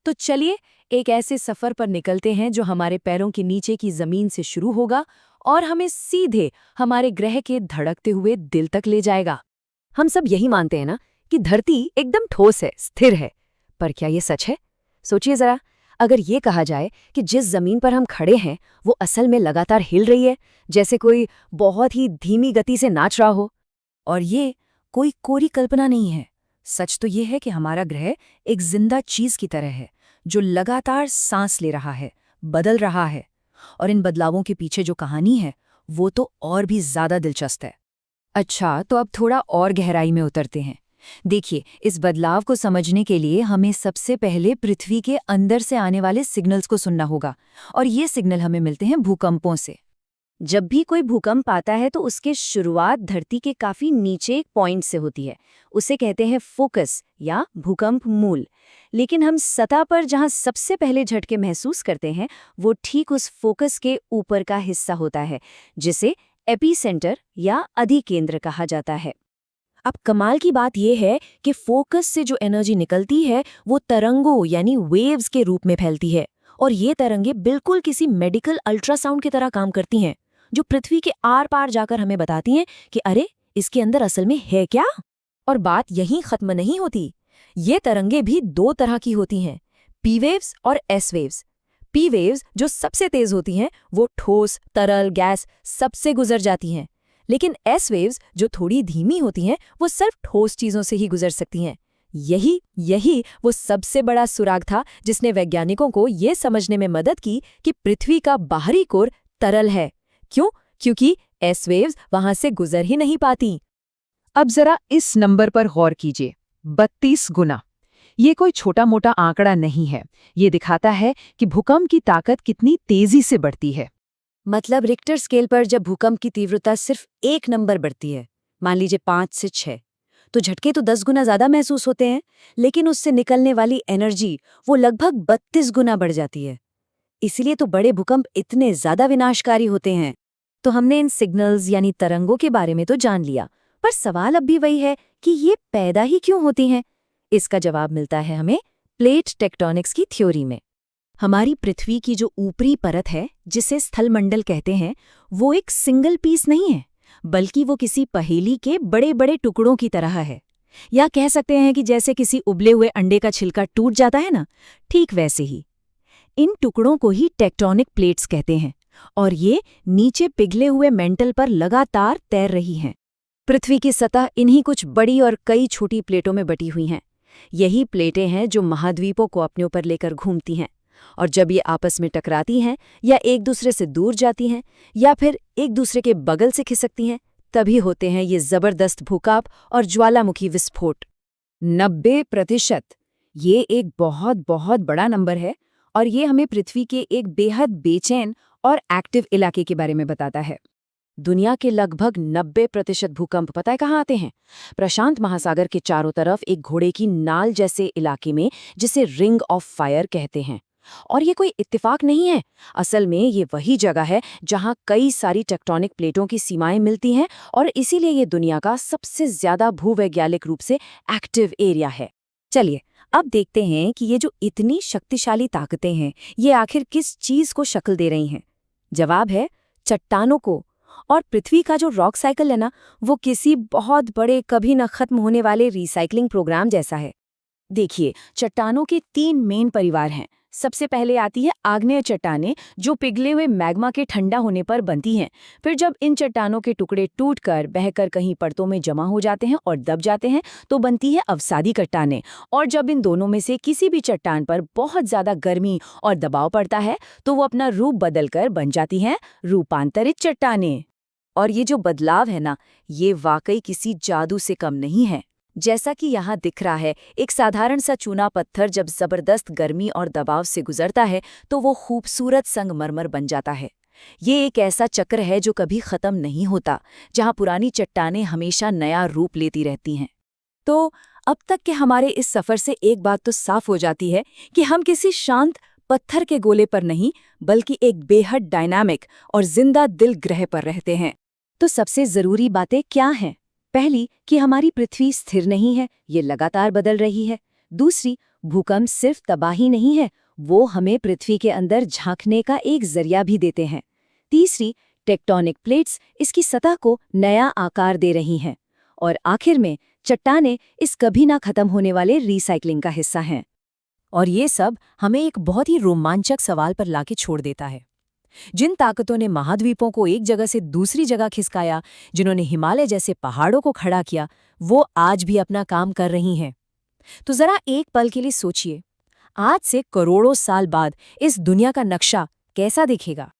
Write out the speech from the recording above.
तो चलिए एक ऐसे सफर पर निकलते हैं जो हमारे पैरों के नीचे की जमीन से शुरू होगा और हमें सीधे हमारे ग्रह के धड़कते हुए दिल तक ले जाएगा। हम सब यही मानते हैं ना कि धरती एकदम ठोस है, स्थिर है। पर क्या ये सच है? सोचिए जरा, अगर ये कहा जाए कि जिस जमीन पर हम खड़े हैं वो असल में लगातार हिल रही है, जैसे कोई बहुत ही धीमी गति से नाच रहा हो। और ये कोई कोरी कल्पना नहीं है। सच तो ये है कि हमारा ग्रह एक जिंदा चीज की तरह है जो लगातार सांस ले रहा है, बदल रहा है। और इन बदलावों के पीछे जो कहानी है वो तो और भी ज्यादा दिलचस्प है। अच्छा, तो अब थोड़ा और गहराई में उतरते हैं। देखिए, इस बदलाव को समझने के लिए हमें सबसे पहले पृथ्वी के अंदर से आने वाले सिग्नल्स को सुनना होगा। और ये सिग्नल हमें मिलते हैं भूकंपों से। जब भी कोई भूकंप आता है तो उसके शुरुआत धरती के काफी नीचे एक पॉइंट से होती है। उसे कहते हैं फोकस या भूकंप मूल। लेकिन हम सतह पर जहां सबसे पहले झटके महसूस करते हैं वो ठीक उस फोकस के ऊपर का हिस्सा होता है, जिसे एपीसेंटर या अधिकेंद्र कहा जाता है। अब कमाल की बात यह है कि फोकस से जो एनर्जी निकलती है वो तरंगों यानी वेव्स के रूप में फैलती है। और ये तरंगे बिल्कुल किसी मेडिकल अल्ट्रासाउंड की तरह काम करती हैं, जो पृथ्वी के आर पार जाकर हमें बताती हैं कि अरे, इसके अंदर असल में है क्या। और बात यहीं खत्म नहीं होती। ये तरंगे भी दो तरह की होती हैं, पी वेव्स और एस वेव्स। पी वेव्स जो सबसे तेज होती हैं वो ठोस, तरल, गैस सबसे गुजर जाती हैं। लेकिन एस वेव्स जो थोड़ी धीमी होती हैं वो सिर्फ ठोस चीजों से ही गुजर सकती हैं। यही वो सबसे बड़ा सुराग था जिसने वैज्ञानिकों को ये समझने में मदद की कि पृथ्वी का बाहरी कोर तरल है। क्यों? क्योंकि एस वेव्स वहां से गुजर ही नहीं पाती। अब जरा इस नंबर पर गौर कीजिए, 32 गुना। ये कोई छोटा मोटा आंकड़ा नहीं है। ये दिखाता है कि भूकंप की ताकत कितनी तेजी से बढ़ती है। मतलब रिक्टर स्केल पर जब भूकंप की तीव्रता सिर्फ एक नंबर बढ़ती है, मान लीजिए 5 से 6, तो झटके तो 10 गुना ज्यादा महसूस होते हैं, लेकिन उससे निकलने वाली एनर्जी वो लगभग 32 गुना बढ़ जाती है। इसीलिए तो बड़े भूकंप इतने ज्यादा विनाशकारी होते हैं। तो हमने इन सिग्नल्स यानी तरंगों के बारे में तो जान लिया, पर सवाल अब भी वही है कि ये पैदा ही क्यों होती हैं? इसका जवाब मिलता है हमें प्लेट टेक्टोनिक्स की थ्योरी में। हमारी पृथ्वी की जो ऊपरी परत है, जिसे स्थलमंडल कहते हैं, वो एक सिंगल पीस नहीं है, बल्कि वो किसी पहेली के बड़े बड़े टुकड़ों की तरह है। या कह सकते हैं कि जैसे किसी उबले हुए अंडे का छिलका टूट जाता है ना, ठीक वैसे ही। इन टुकड़ों को ही टेक्टोनिक प्लेट्स कहते हैं, और ये नीचे पिघले हुए मेंटल पर लगातार तैर रही हैं। पृथ्वी की सतह इन्हीं कुछ बड़ी और कई छोटी प्लेटों में बटी हुई हैं। यही प्लेटें हैं जो महाद्वीपों को अपने ऊपर लेकर घूमती हैं। और जब ये आपस में टकराती हैं या एक दूसरे से दूर जाती हैं या फिर एक दूसरे के बगल से खिसकती हैं, तभी होते हैं ये जबरदस्त भूकंप और ज्वालामुखी विस्फोट। 90%! ये एक बहुत बहुत बड़ा नंबर है, और ये हमें पृथ्वी के एक बेहद बेचैन और एक्टिव इलाके के बारे में बताता है। दुनिया के लगभग 90% भूकंप पता है कहाँ आते हैं? प्रशांत महासागर के चारों तरफ एक घोड़े की नाल जैसे इलाके में, जिसे रिंग ऑफ फायर कहते हैं। और ये कोई इत्तेफाक नहीं है। असल में ये वही जगह है जहाँ कई सारी टेक्टोनिक प्लेटों की सीमाएं मिलती हैं, और इसीलिए ये दुनिया का सबसे ज्यादा भूवैज्ञानिक रूप से एक्टिव एरिया है। चलिए अब देखते हैं कि ये जो इतनी शक्तिशाली ताकतें हैं, ये आखिर किस चीज को शक्ल दे रही हैं। जवाब है चट्टानों को। और पृथ्वी का जो रॉक साइकिल है ना, वो किसी बहुत बड़े कभी न खत्म होने वाले रिसाइकलिंग प्रोग्राम जैसा है। देखिए, चट्टानों के 3 मेन परिवार हैं। सबसे पहले आती है आग्नेय चट्टानें, जो पिघले हुए मैग्मा के ठंडा होने पर बनती हैं। फिर जब इन चट्टानों के टुकड़े टूटकर बहकर कहीं परतों में जमा हो जाते हैं और दब जाते हैं, तो बनती है अवसादी चट्टानें। और जब इन दोनों में से किसी भी चट्टान पर बहुत ज्यादा गर्मी और दबाव पड़ता है, तो वो अपना रूप बदलकर बन जाती हैं रूपांतरित चट्टानें। और ये जो बदलाव है ना, ये वाकई किसी जादू से कम नहीं है। जैसा कि यहाँ दिख रहा है, एक साधारण सा चूना पत्थर जब जबरदस्त गर्मी और दबाव से गुजरता है तो वो खूबसूरत संगमरमर बन जाता है। ये एक ऐसा चक्र है जो कभी खत्म नहीं होता, जहाँ पुरानी चट्टानें हमेशा नया रूप लेती रहती हैं। तो अब तक के हमारे इस सफर से एक बात तो साफ हो जाती है कि हम किसी शांत पत्थर के गोले पर नहीं, बल्कि एक बेहद डायनामिक और जिंदा दिल ग्रह पर रहते हैं। तो सबसे जरूरी बातें क्या हैं? पहली कि हमारी पृथ्वी स्थिर नहीं है, ये लगातार बदल रही है। दूसरी, भूकंप सिर्फ तबाही नहीं है, वो हमें पृथ्वी के अंदर झांकने का एक जरिया भी देते हैं। तीसरी, टेक्टोनिक प्लेट्स इसकी सतह को नया आकार दे रही हैं। और आखिर में चट्टानें इस कभी ना खत्म होने वाले रिसाइकलिंग का हिस्सा हैं। और ये सब हमें एक बहुत ही रोमांचक सवाल पर लाके छोड़ देता है। जिन ताकतों ने महाद्वीपों को एक जगह से दूसरी जगह खिसकाया, जिन्होंने हिमालय जैसे पहाड़ों को खड़ा किया, वो आज भी अपना काम कर रही हैं। तो जरा एक पल के लिए सोचिए, आज से करोड़ों साल बाद इस दुनिया का नक्शा कैसा दिखेगा?